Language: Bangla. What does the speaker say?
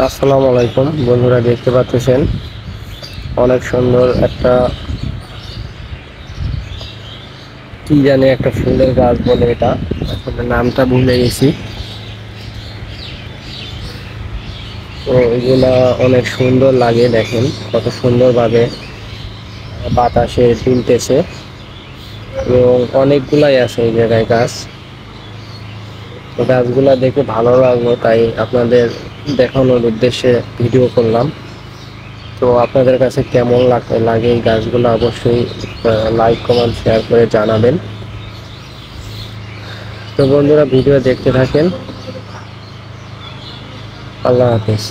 আসসালামু আলাইকুম বন্ধুরা, দেখতে পাচ্ছেন অনেক সুন্দর একটা কি জানি একটা ফুলের গাছ বলে, এটা আসলে নামটা ভুলে গেছি। তো এগুলা অনেক সুন্দর লাগে, দেখেন কত সুন্দরভাবে বাতাসে দুলতেছে এবং অনেকগুলাই আছে এই জায়গায় গাছ। তো গাছগুলা দেখে ভালো লাগলো, তাই আপনাদের দেখানোর উদ্দেশ্যে ভিডিও করলাম। তো আপনাদের কাছে কেমন লাগে এই গাছগুলো অবশ্যই লাইক কমেন্ট শেয়ার করে জানাবেন। তো বন্ধুরা, ভিডিও দেখতে থাকেন। আল্লাহ হাফেজ।